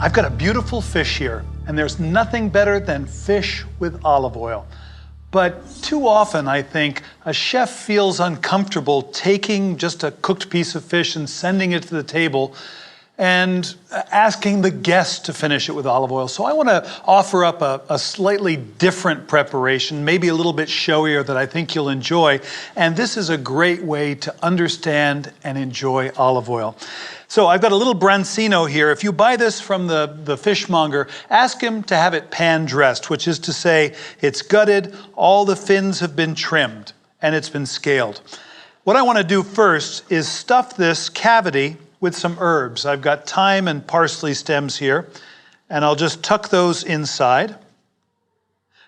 I've got a beautiful fish here, and there's nothing better than fish with olive oil. But too often, I think, a chef feels uncomfortable taking just a cooked piece of fish and sending it to the table and asking the guest to finish it with olive oil. So I want to offer up a slightly different preparation, maybe a little bit showier, that I think you'll enjoy. And this is a great way to understand and enjoy olive oil. So I've got a little branzino here. If you buy this from the fishmonger, ask him to have it pan-dressed, which is to say it's gutted, all the fins have been trimmed, and it's been scaled. What I want to do first is stuff this cavity with some herbs. I've got thyme and parsley stems here, and I'll just tuck those inside.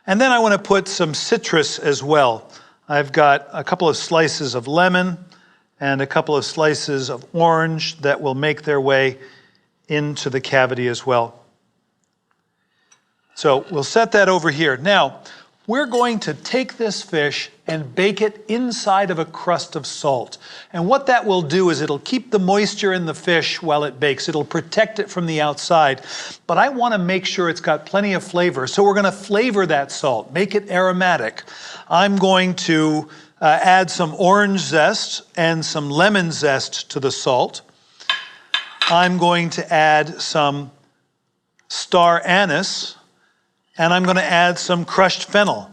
And then I want to put some citrus as well. I've got a couple of slices of lemon and a couple of slices of orange that will make their way into the cavity as well. So we'll set that over here. Now, we're going to take this fish and bake it inside of a crust of salt. And what that will do is it'll keep the moisture in the fish while it bakes. It'll protect it from the outside. But I want to make sure it's got plenty of flavor. So we're going to flavor that salt, make it aromatic. I'm going to add some orange zest and some lemon zest to the salt. I'm going to add some star anise, and I'm going to add some crushed fennel.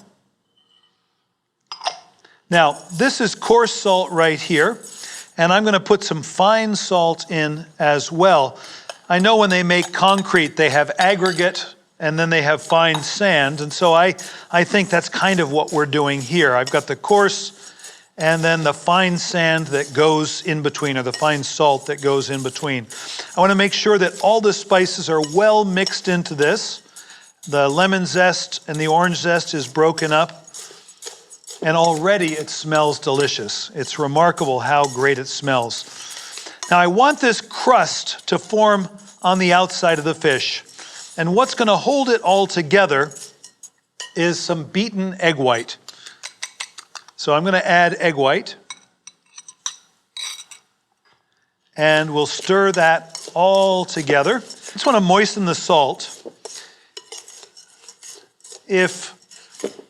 Now, this is coarse salt right here, and I'm going to put some fine salt in as well. I know when they make concrete, they have aggregate, and then they have fine sand, and so I think that's kind of what we're doing here. I've got the coarse and then the fine sand that goes in between, or the fine salt that goes in between. I want to make sure that all the spices are well mixed into this. The lemon zest and the orange zest is broken up, and already it smells delicious. It's remarkable how great it smells. Now I want this crust to form on the outside of the fish, and what's going to hold it all together is some beaten egg white. So I'm going to add egg white, and we'll stir that all together. I just want to moisten the salt. If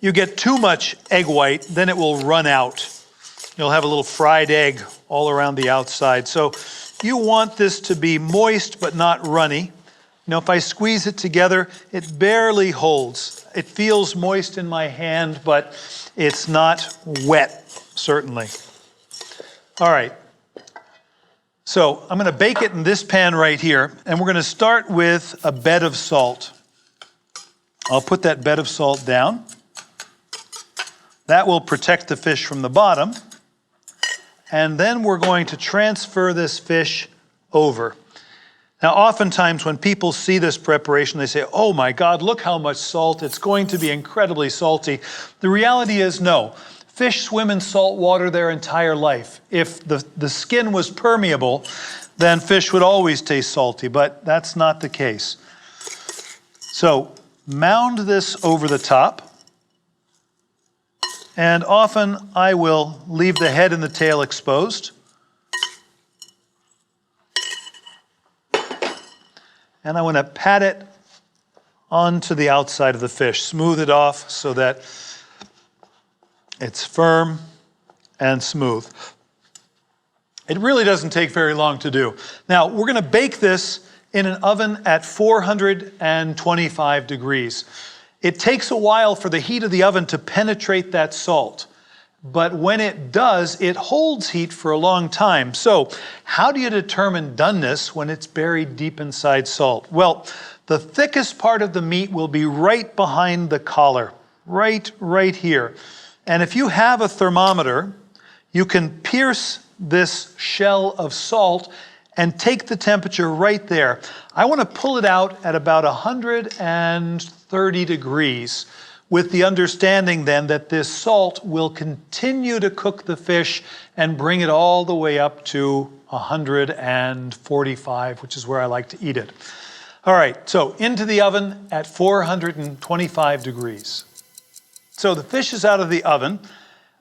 you get too much egg white, then it will run out. You'll have a little fried egg all around the outside. So you want this to be moist but not runny. You know, if I squeeze it together, it barely holds. It feels moist in my hand, but it's not wet, certainly. All right. So I'm going to bake it in this pan right here, and we're going to start with a bed of salt. I'll put that bed of salt down. That will protect the fish from the bottom. And then we're going to transfer this fish over. Now, oftentimes when people see this preparation, they say, oh my God, look how much salt. It's going to be incredibly salty. The reality is no. Fish swim in salt water their entire life. If the skin was permeable, then fish would always taste salty, but that's not the case. So mound this over the top. And often I will leave the head and the tail exposed. And I want to pat it onto the outside of the fish, smooth it off so that it's firm and smooth. It really doesn't take very long to do. Now, we're going to bake this in an oven at 425 degrees. It takes a while for the heat of the oven to penetrate that salt. But when it does, it holds heat for a long time. So how do you determine doneness when it's buried deep inside salt? Well, the thickest part of the meat will be right behind the collar, right here. And if you have a thermometer, you can pierce this shell of salt and take the temperature right there. I want to pull it out at about 130 degrees. With the understanding then that this salt will continue to cook the fish and bring it all the way up to 145, which is where I like to eat it. All right, so into the oven at 425 degrees. So the fish is out of the oven.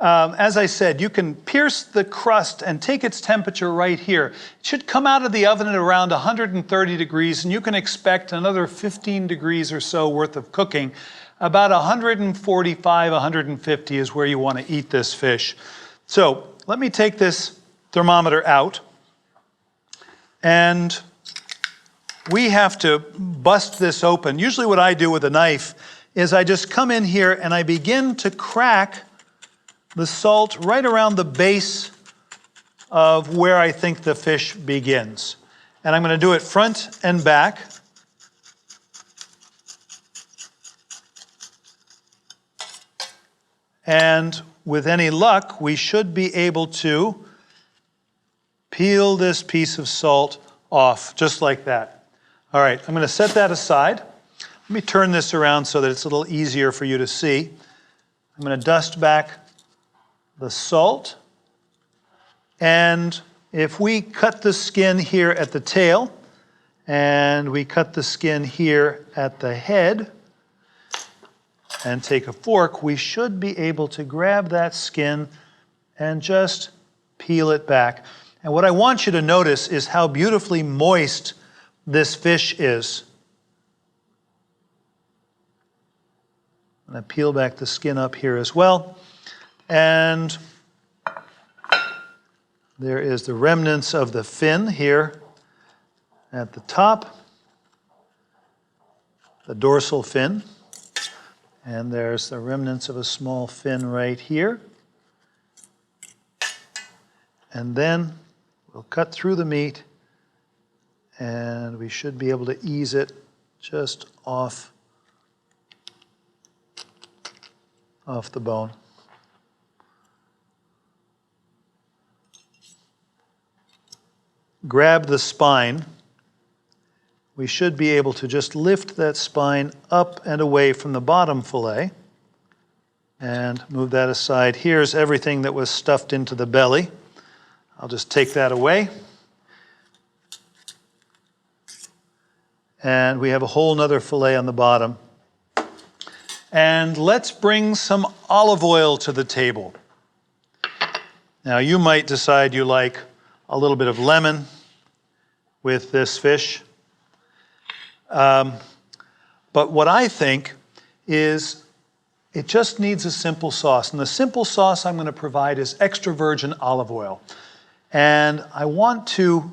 As I said, you can pierce the crust and take its temperature right here. It should come out of the oven at around 130 degrees, and you can expect another 15 degrees or so worth of cooking. About 145, 150 is where you want to eat this fish. So let me take this thermometer out, and we have to bust this open. Usually what I do with a knife is I just come in here and I begin to crack the salt right around the base of where I think the fish begins. And I'm going to do it front and back. And with any luck, we should be able to peel this piece of salt off, just like that. All right, I'm going to set that aside. Let me turn this around so that it's a little easier for you to see. I'm going to dust back the salt. And if we cut the skin here at the tail, and we cut the skin here at the head, and take a fork, we should be able to grab that skin and just peel it back. And what I want you to notice is how beautifully moist this fish is. I'm going to peel back the skin up here as well. And there is the remnants of the fin here at the top, the dorsal fin. And there's the remnants of a small fin right here. And then we'll cut through the meat, and we should be able to ease it just off the bone. Grab the spine. We should be able to just lift that spine up and away from the bottom fillet and move that aside. Here's everything that was stuffed into the belly. I'll just take that away. And we have a whole nother fillet on the bottom. And let's bring some olive oil to the table. Now you might decide you like a little bit of lemon with this fish. But what I think is it just needs a simple sauce. And the simple sauce I'm going to provide is extra virgin olive oil. And I want to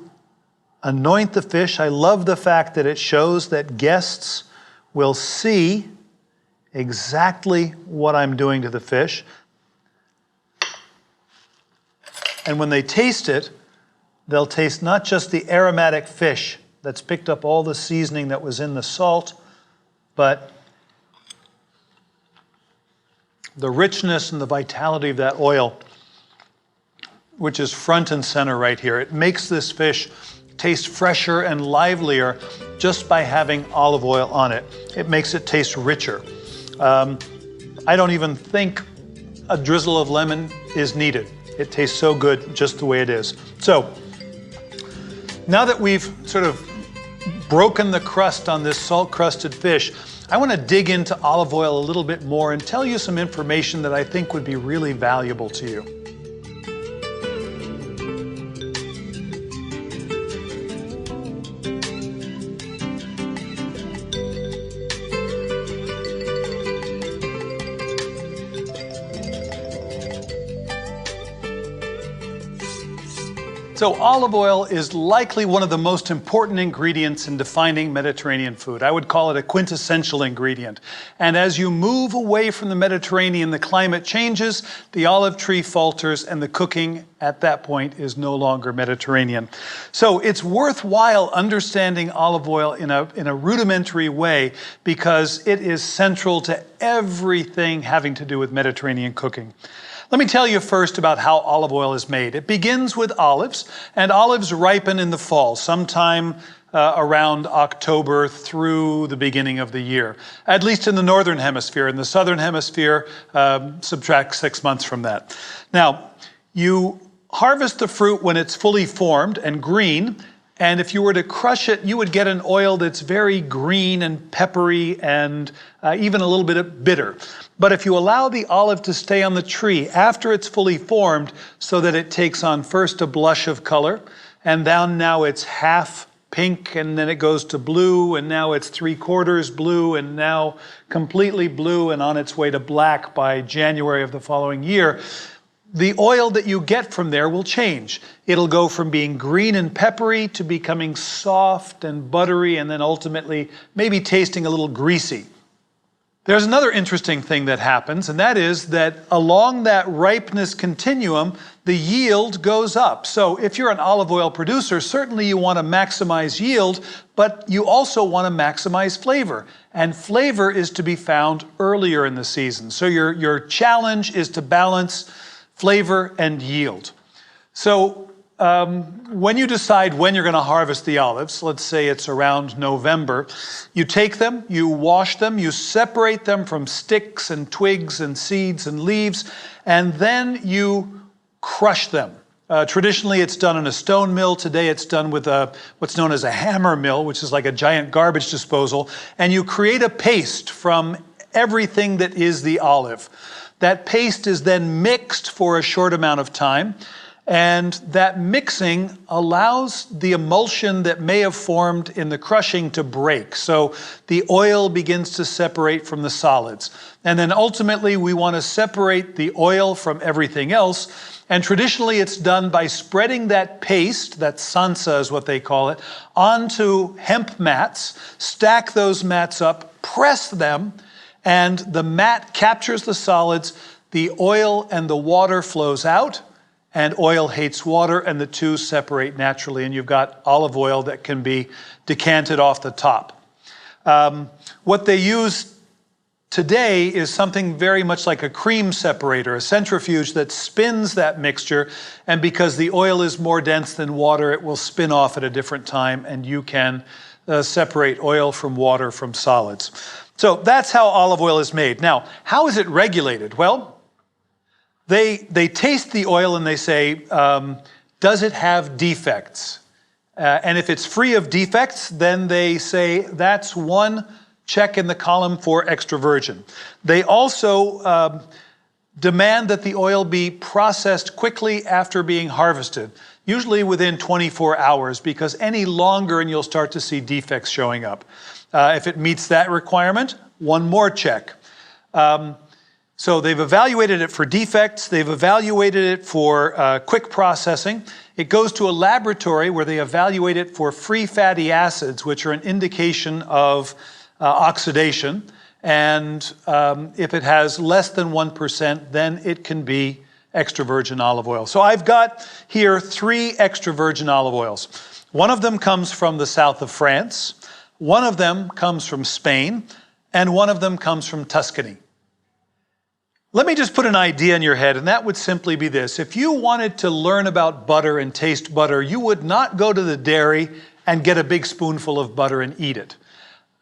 anoint the fish. I love the fact that it shows that guests will see exactly what I'm doing to the fish. And when they taste it, they'll taste not just the aromatic fish that's picked up all the seasoning that was in the salt, but the richness and the vitality of that oil, which is front and center right here. It makes this fish taste fresher and livelier just by having olive oil on it. It makes it taste richer. I don't even think a drizzle of lemon is needed. It tastes so good just the way it is. So, now that we've sort of broken the crust on this salt-crusted fish, I want to dig into olive oil a little bit more and tell you some information that I think would be really valuable to you. So olive oil is likely one of the most important ingredients in defining Mediterranean food. I would call it a quintessential ingredient. And as you move away from the Mediterranean, the climate changes, the olive tree falters, and the cooking at that point is no longer Mediterranean. So it's worthwhile understanding olive oil in a rudimentary way because it is central to everything having to do with Mediterranean cooking. Let me tell you first about how olive oil is made. It begins with olives, and olives ripen in the fall, sometime around October through the beginning of the year, at least in the northern hemisphere. In the southern hemisphere, subtract 6 months from that. Now, you harvest the fruit when it's fully formed and green, And if you were to crush it, you would get an oil that's very green and peppery and even a little bit bitter. But if you allow the olive to stay on the tree after it's fully formed so that it takes on first a blush of color, and then now it's half pink, and then it goes to blue, and now it's 3/4 blue, and now completely blue and on its way to black by January of the following year, the oil that you get from there will change. It'll go from being green and peppery to becoming soft and buttery, and then ultimately maybe tasting a little greasy. There's another interesting thing that happens, and that is that along that ripeness continuum, the yield goes up. So if you're an olive oil producer, certainly you want to maximize yield, but you also want to maximize flavor. And flavor is to be found earlier in the season. So your challenge is to balance flavor and yield. So when you decide when you're going to harvest the olives, let's say it's around November, you take them, you wash them, you separate them from sticks and twigs and seeds and leaves, and then you crush them. Traditionally, it's done in a stone mill. Today, it's done with what's known as a hammer mill, which is like a giant garbage disposal, and you create a paste from everything that is the olive. That paste is then mixed for a short amount of time, and that mixing allows the emulsion that may have formed in the crushing to break. So the oil begins to separate from the solids. And then ultimately, we want to separate the oil from everything else. And traditionally, it's done by spreading that paste, that salsa is what they call it, onto hemp mats, stack those mats up, press them, and the mat captures the solids, the oil and the water flows out, and oil hates water, and the two separate naturally, and you've got olive oil that can be decanted off the top. What they use today is something very much like a cream separator, a centrifuge that spins that mixture, and because the oil is more dense than water, it will spin off at a different time, and you can separate oil from water from solids. So that's how olive oil is made. Now, how is it regulated? Well, they taste the oil and they say, does it have defects? And if it's free of defects, then they say that's one check in the column for extra virgin. They also demand that the oil be processed quickly after being harvested, usually within 24 hours, because any longer and you'll start to see defects showing up. If it meets that requirement, one more check. So they've evaluated it for defects, they've evaluated it for quick processing. It goes to a laboratory where they evaluate it for free fatty acids, which are an indication of oxidation. And if it has less than 1%, then it can be extra virgin olive oil. So I've got here 3 extra virgin olive oils. One of them comes from the south of France, one of them comes from Spain, and one of them comes from Tuscany. Let me just put an idea in your head, and that would simply be this. If you wanted to learn about butter and taste butter, you would not go to the dairy and get a big spoonful of butter and eat it.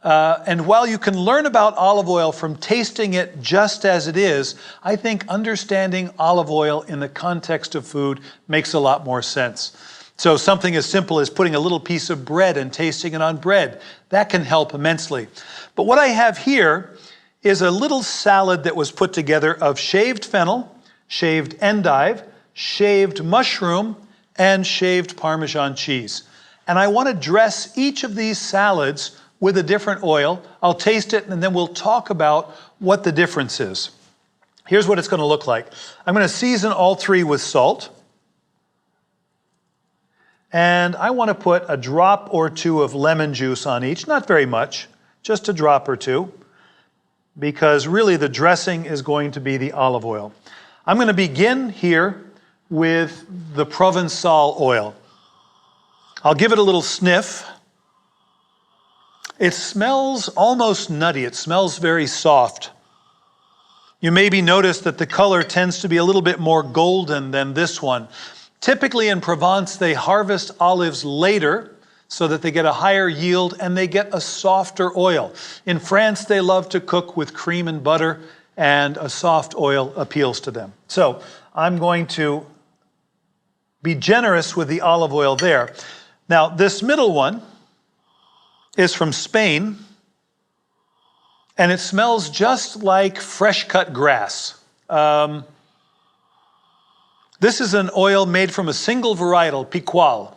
And while you can learn about olive oil from tasting it just as it is, I think understanding olive oil in the context of food makes a lot more sense. So something as simple as putting a little piece of bread and tasting it on bread, that can help immensely. But what I have here is a little salad that was put together of shaved fennel, shaved endive, shaved mushroom, and shaved Parmesan cheese. And I want to dress each of these salads with a different oil. I'll taste it, and then we'll talk about what the difference is. Here's what it's going to look like. I'm going to season all 3 with salt. And I want to put a drop or 2 of lemon juice on each, not very much, just a drop or 2. Because really the dressing is going to be the olive oil. I'm going to begin here with the Provençal oil. I'll give it a little sniff. It smells almost nutty. It smells very soft. You maybe notice that the color tends to be a little bit more golden than this one. Typically in Provence, they harvest olives later, so that they get a higher yield and they get a softer oil. In France, they love to cook with cream and butter, and a soft oil appeals to them. So I'm going to be generous with the olive oil there. Now, this middle one is from Spain, and it smells just like fresh cut grass. This is an oil made from a single varietal, Picual.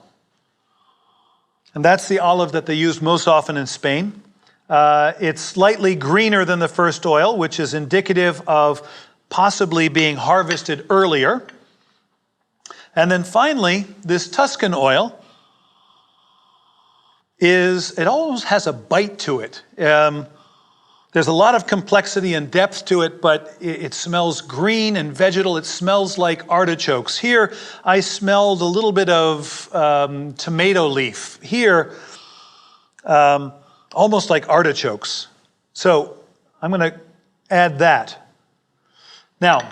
And that's the olive that they use most often in Spain. It's slightly greener than the first oil, which is indicative of possibly being harvested earlier. And then finally, this Tuscan oil it almost has a bite to it. There's a lot of complexity and depth to it, but it smells green and vegetal. It smells like artichokes. Here, I smelled a little bit of tomato leaf. Here, almost like artichokes. So I'm going to add that. Now,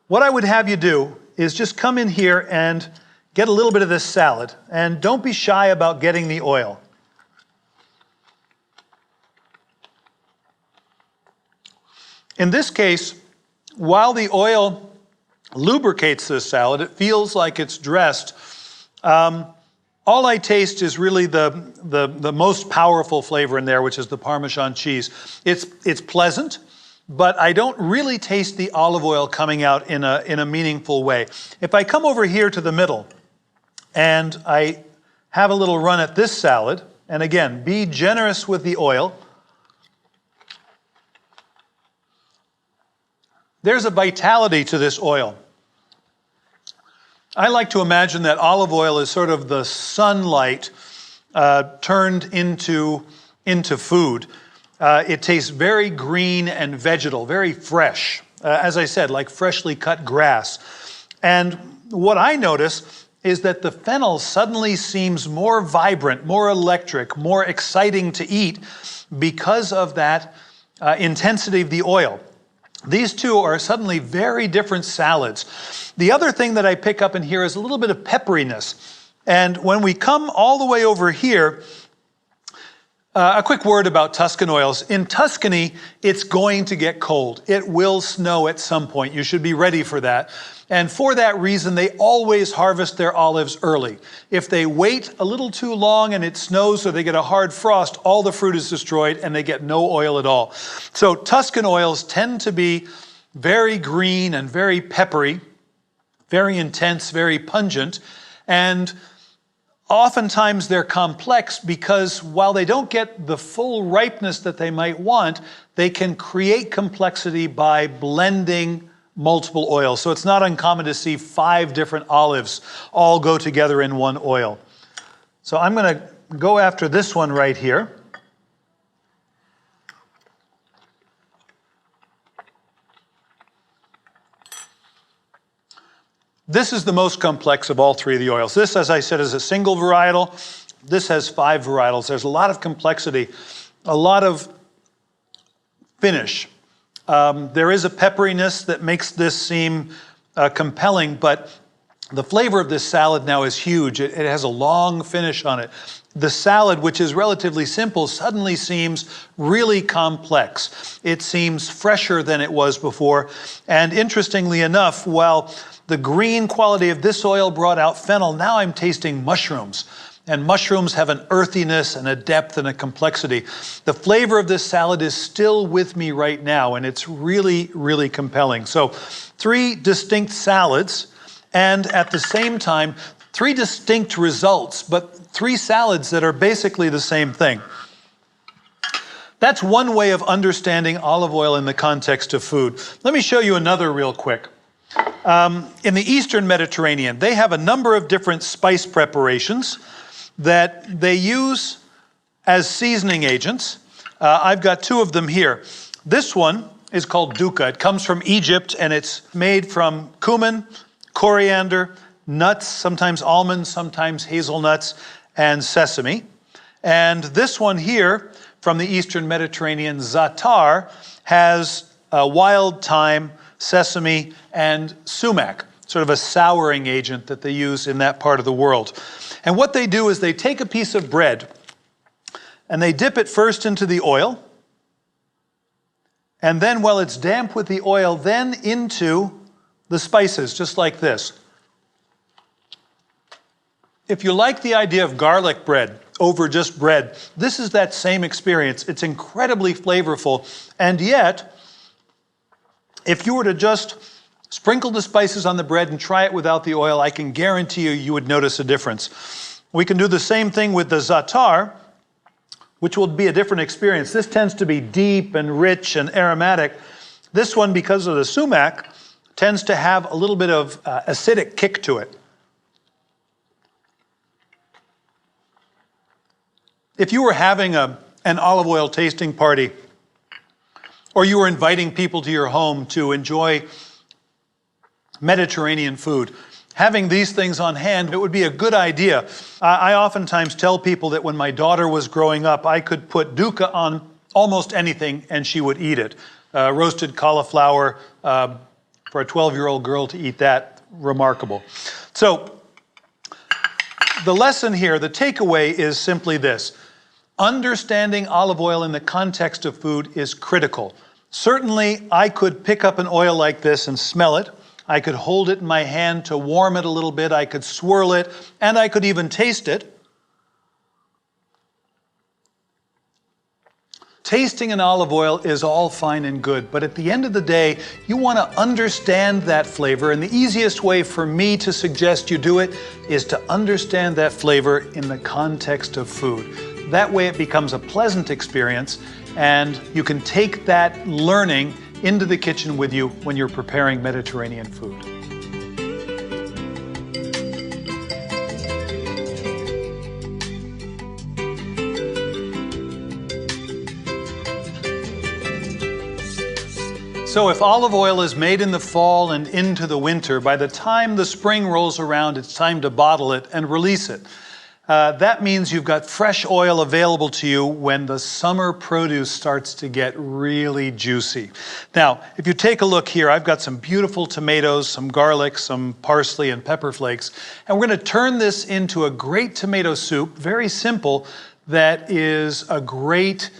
what I would have you do is just come in here and get a little bit of this salad. And don't be shy about getting the oil. In this case, while the oil lubricates this salad, it feels like it's dressed. All I taste is really the most powerful flavor in there, which is the Parmesan cheese. It's pleasant, but I don't really taste the olive oil coming out in a meaningful way. If I come over here to the middle and I have a little run at this salad, and again, be generous with the oil, there's a vitality to this oil. I like to imagine that olive oil is sort of the sunlight turned into food. It tastes very green and vegetal, very fresh. As I said, like freshly cut grass. And what I notice is that the fennel suddenly seems more vibrant, more electric, more exciting to eat because of that intensity of the oil. These two are suddenly very different salads. The other thing that I pick up in here is a little bit of pepperiness. And when we come all the way over here, a quick word about Tuscan oils. In Tuscany, it's going to get cold. It will snow at some point. You should be ready for that. And for that reason, they always harvest their olives early. If they wait a little too long and it snows or they get a hard frost, all the fruit is destroyed and they get no oil at all. So Tuscan oils tend to be very green and very peppery, very intense, very pungent, and oftentimes they're complex because while they don't get the full ripeness that they might want, they can create complexity by blending multiple oils. So it's not uncommon to see 5 different olives all go together in one oil. So I'm going to go after this one right here. This is the most complex of all 3 of the oils. This, as I said, is a single varietal. This has 5 varietals. There's a lot of complexity, a lot of finish. There is a pepperiness that makes this seem compelling, but the flavor of this salad now is huge. It has a long finish on it. The salad, which is relatively simple, suddenly seems really complex. It seems fresher than it was before. And interestingly enough, while the green quality of this oil brought out fennel, now I'm tasting mushrooms. And mushrooms have an earthiness and a depth and a complexity. The flavor of this salad is still with me right now, and it's really, really compelling. So 3 distinct salads, and at the same time, 3 distinct results, but 3 salads that are basically the same thing. That's one way of understanding olive oil in the context of food. Let me show you another real quick. In the Eastern Mediterranean, they have a number of different spice preparations that they use as seasoning agents. I've got 2 of them here. This one is called dukkha. It comes from Egypt, and it's made from cumin, coriander, nuts, sometimes almonds, sometimes hazelnuts, and sesame. And this one here from the Eastern Mediterranean, za'atar, has wild thyme, sesame, and sumac, sort of a souring agent that they use in that part of the world. And what they do is they take a piece of bread and they dip it first into the oil, and then while it's damp with the oil, then into the spices, just like this. If you like the idea of garlic bread over just bread, this is that same experience. It's incredibly flavorful, and yet, if you were to just sprinkle the spices on the bread and try it without the oil, I can guarantee you, you would notice a difference. We can do the same thing with the za'atar, which will be a different experience. This tends to be deep and rich and aromatic. This one, because of the sumac, tends to have a little bit of acidic kick to it. If you were having an olive oil tasting party, or you were inviting people to your home to enjoy Mediterranean food, having these things on hand, it would be a good idea. I oftentimes tell people that when my daughter was growing up, I could put dukkha on almost anything and she would eat it. Roasted cauliflower, for a 12-year-old girl to eat that, remarkable. So the lesson here, the takeaway is simply this. Understanding olive oil in the context of food is critical. Certainly, I could pick up an oil like this and smell it. I could hold it in my hand to warm it a little bit. I could swirl it, and I could even taste it. Tasting an olive oil is all fine and good, but at the end of the day, you want to understand that flavor, and the easiest way for me to suggest you do it is to understand that flavor in the context of food. That way it becomes a pleasant experience, and you can take that learning into the kitchen with you when you're preparing Mediterranean food. So if olive oil is made in the fall and into the winter, by the time the spring rolls around, it's time to bottle it and release it. That means you've got fresh oil available to you when the summer produce starts to get really juicy. Now, if you take a look here, I've got some beautiful tomatoes, some garlic, some parsley and pepper flakes, and we're going to turn this into a great tomato soup, very simple, that is a great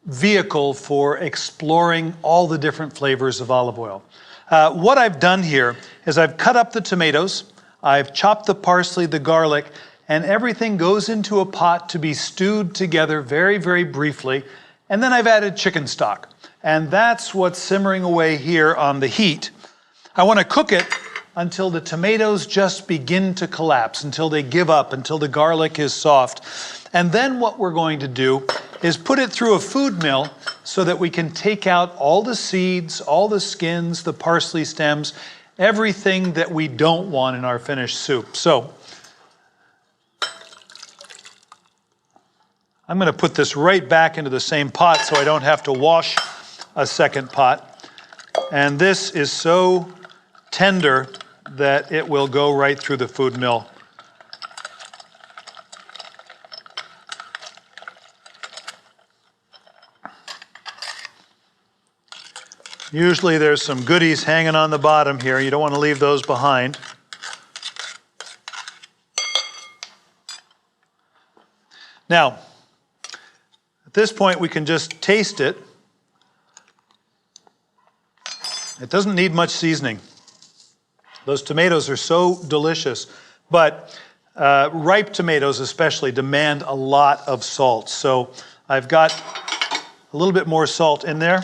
vehicle for exploring all the different flavors of olive oil. What I've done here is I've cut up the tomatoes, I've chopped the parsley, the garlic, and everything goes into a pot to be stewed together very, very briefly. And then I've added chicken stock. And that's what's simmering away here on the heat. I want to cook it until the tomatoes just begin to collapse, until they give up, until the garlic is soft. And then what we're going to do is put it through a food mill so that we can take out all the seeds, all the skins, the parsley stems, everything that we don't want in our finished soup. So I'm going to put this right back into the same pot so I don't have to wash a second pot. And this is so tender that it will go right through the food mill. Usually there's some goodies hanging on the bottom here. You don't want to leave those behind. Now, at this point, we can just taste it. It doesn't need much seasoning. Those tomatoes are so delicious, but ripe tomatoes especially demand a lot of salt. So I've got a little bit more salt in there.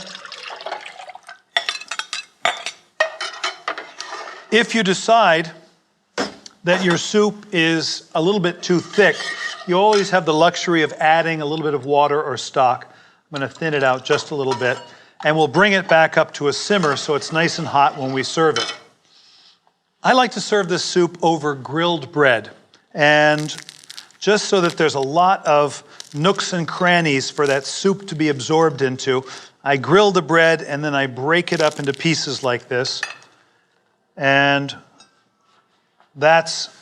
If you decide that your soup is a little bit too thick, you always have the luxury of adding a little bit of water or stock. I'm going to thin it out just a little bit, and we'll bring it back up to a simmer so it's nice and hot when we serve it. I like to serve this soup over grilled bread, and just so that there's a lot of nooks and crannies for that soup to be absorbed into, I grill the bread and then I break it up into pieces like this, and that's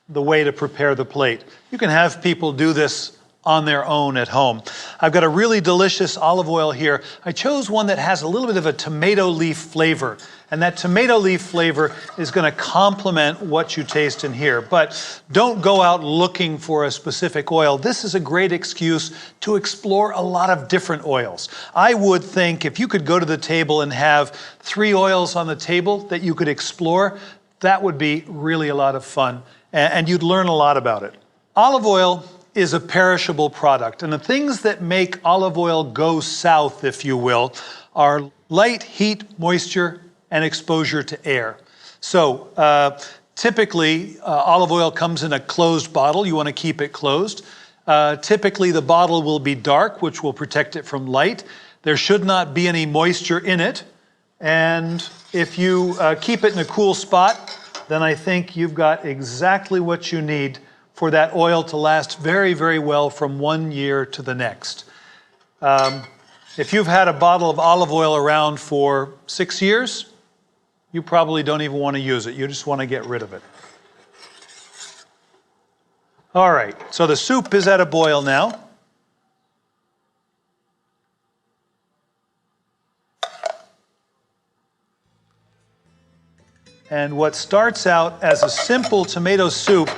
the way to prepare the plate. You can have people do this on their own at home. I've got a really delicious olive oil here. I chose one that has a little bit of a tomato leaf flavor, and that tomato leaf flavor is going to complement what you taste in here. But don't go out looking for a specific oil. This is a great excuse to explore a lot of different oils. I would think if you could go to the table and have 3 oils on the table that you could explore, that would be really a lot of fun. and you'd learn a lot about it. Olive oil is a perishable product, and the things that make olive oil go south, if you will, are light, heat, moisture, and exposure to air. So typically, olive oil comes in a closed bottle. You want to keep it closed. Typically, the bottle will be dark, which will protect it from light. There should not be any moisture in it. And if you keep it in a cool spot, then I think you've got exactly what you need for that oil to last very, very well from 1 year to the next. If you've had a bottle of olive oil around for 6 years, you probably don't even want to use it. You just want to get rid of it. All right, so the soup is at a boil now. And what starts out as a simple tomato soup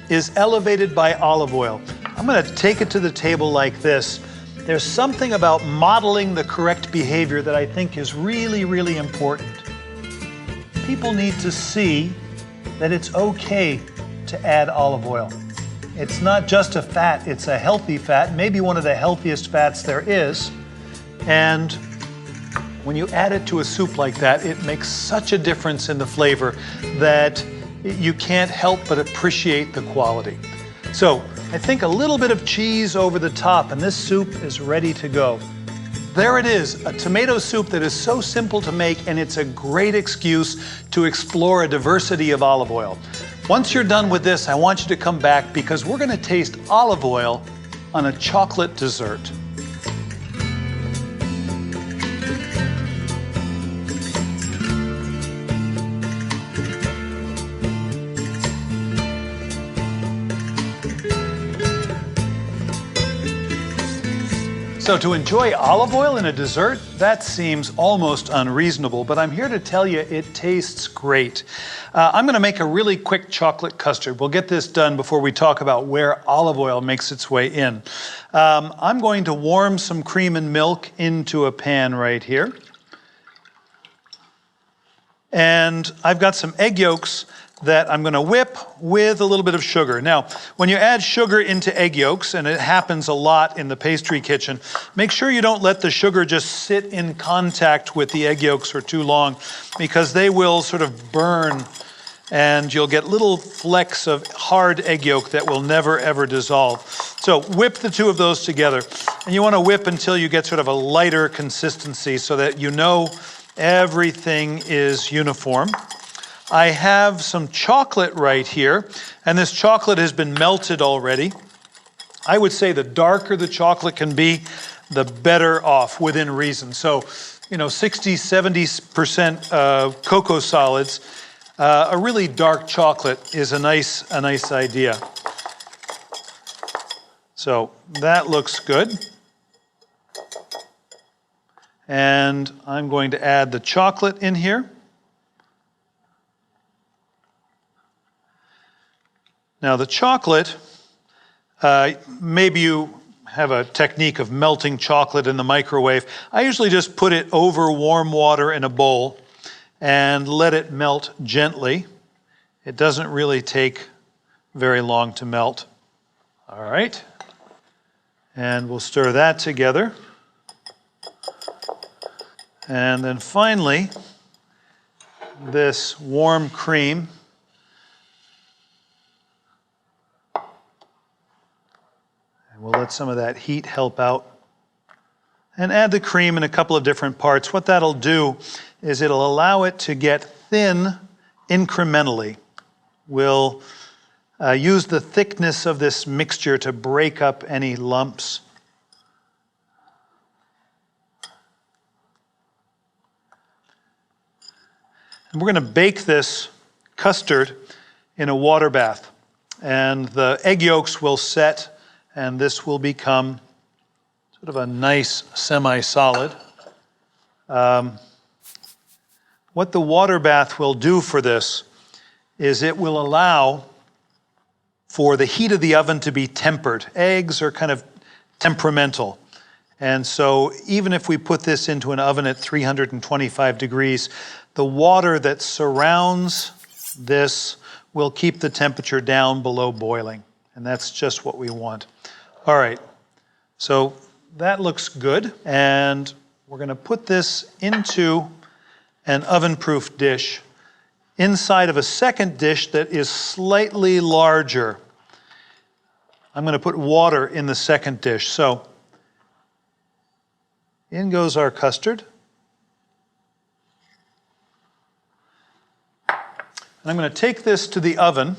is elevated by olive oil. I'm going to take it to the table like this. There's something about modeling the correct behavior that I think is really, really important. People need to see that it's okay to add olive oil. It's not just a fat, it's a healthy fat, maybe one of the healthiest fats there is. And when you add it to a soup like that, it makes such a difference in the flavor that you can't help but appreciate the quality. So I think a little bit of cheese over the top and this soup is ready to go. There it is, a tomato soup that is so simple to make, and it's a great excuse to explore a diversity of olive oil. Once you're done with this, I want you to come back because we're going to taste olive oil on a chocolate dessert. So to enjoy olive oil in a dessert, that seems almost unreasonable, but I'm here to tell you it tastes great. I'm going to make a really quick chocolate custard. We'll get this done before we talk about where olive oil makes its way in. I'm going to warm some cream and milk into a pan right here. And I've got some egg yolks that I'm going to whip with a little bit of sugar. Now, when you add sugar into egg yolks, and it happens a lot in the pastry kitchen, make sure you don't let the sugar just sit in contact with the egg yolks for too long, because they will sort of burn and you'll get little flecks of hard egg yolk that will never ever dissolve. So whip the two of those together. And you want to whip until you get sort of a lighter consistency so that you know everything is uniform. I have some chocolate right here, and this chocolate has been melted already. I would say the darker the chocolate can be, the better off within reason. So, 60-70% cocoa solids. A really dark chocolate is a nice idea. So that looks good. And I'm going to add the chocolate in here. Now the chocolate, maybe you have a technique of melting chocolate in the microwave. I usually just put it over warm water in a bowl and let it melt gently. It doesn't really take very long to melt. All right. And we'll stir that together. And then finally, this warm cream. We'll let some of that heat help out. And add the cream in a couple of different parts. What that'll do is it'll allow it to get thin incrementally. We'll use the thickness of this mixture to break up any lumps. And we're going to bake this custard in a water bath. And the egg yolks will set, and this will become sort of a nice semi-solid. What the water bath will do for this is it will allow for the heat of the oven to be tempered. Eggs are kind of temperamental. And so even if we put this into an oven at 325 degrees, the water that surrounds this will keep the temperature down below boiling. And that's just what we want. All right, so that looks good. And we're going to put this into an oven-proof dish inside of a second dish that is slightly larger. I'm going to put water in the second dish. So in goes our custard. And I'm going to take this to the oven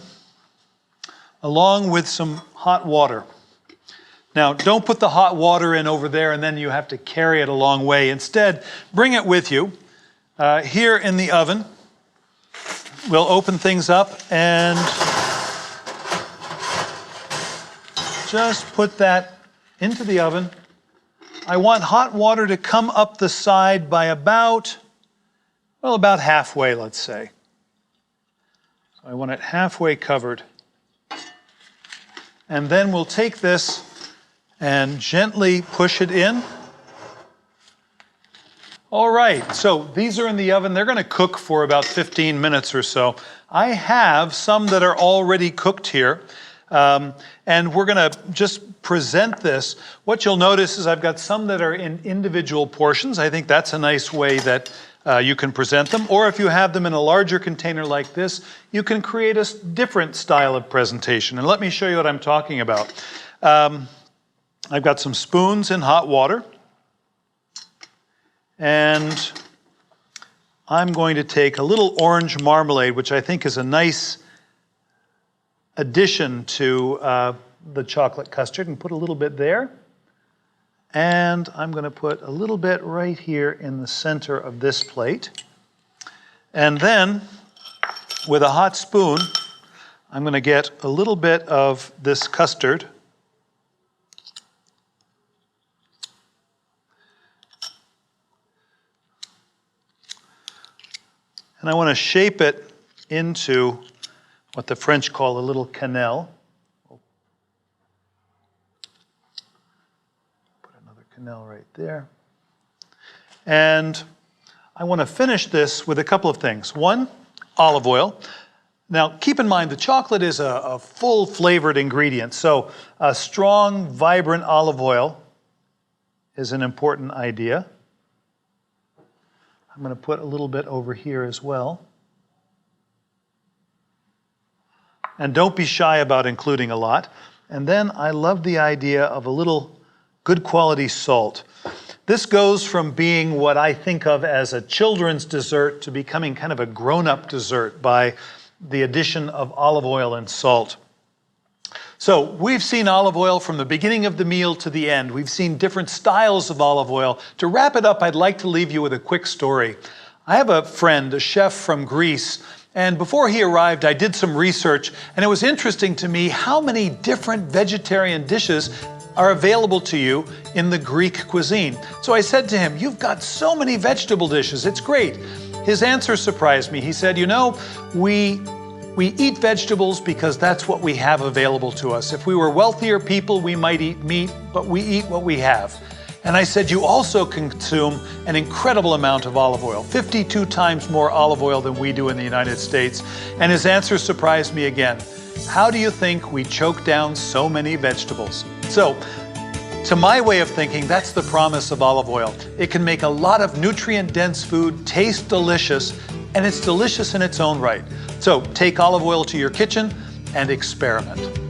along with some hot water. Now, don't put the hot water in over there and then you have to carry it a long way. Instead, bring it with you. Here in the oven, we'll open things up and just put that into the oven. I want hot water to come up the side by about halfway, let's say. So I want it halfway covered. And then we'll take this and gently push it in. All right, so these are in the oven. They're going to cook for about 15 minutes or so. I have some that are already cooked here. And we're going to just present this. What you'll notice is I've got some that are in individual portions. I think that's a nice way that you can present them. Or if you have them in a larger container like this, you can create a different style of presentation. And let me show you what I'm talking about. I've got some spoons in hot water. And I'm going to take a little orange marmalade, which I think is a nice addition to the chocolate custard, and put a little bit there. And I'm going to put a little bit right here in the center of this plate. And then, with a hot spoon, I'm going to get a little bit of this custard. And I want to shape it into what the French call a little cannelle. Put another cannelle right there. And I want to finish this with a couple of things. One, olive oil. Now, keep in mind, the chocolate is a full flavored ingredient, so a strong, vibrant olive oil is an important idea. I'm going to put a little bit over here as well. And don't be shy about including a lot. And then I love the idea of a little good quality salt. This goes from being what I think of as a children's dessert to becoming kind of a grown-up dessert by the addition of olive oil and salt. So we've seen olive oil from the beginning of the meal to the end. We've seen different styles of olive oil. To wrap it up, I'd like to leave you with a quick story. I have a friend, a chef from Greece, and before he arrived, I did some research, and it was interesting to me how many different vegetarian dishes are available to you in the Greek cuisine. So I said to him, "You've got so many vegetable dishes, it's great." His answer surprised me. He said, "You know, we eat vegetables because that's what we have available to us. If we were wealthier people, we might eat meat, but we eat what we have." And I said, "You also consume an incredible amount of olive oil, 52 times more olive oil than we do in the United States." And his answer surprised me again. "How do you think we choke down so many vegetables?" So, to my way of thinking, that's the promise of olive oil. It can make a lot of nutrient-dense food taste delicious, and it's delicious in its own right. So take olive oil to your kitchen and experiment.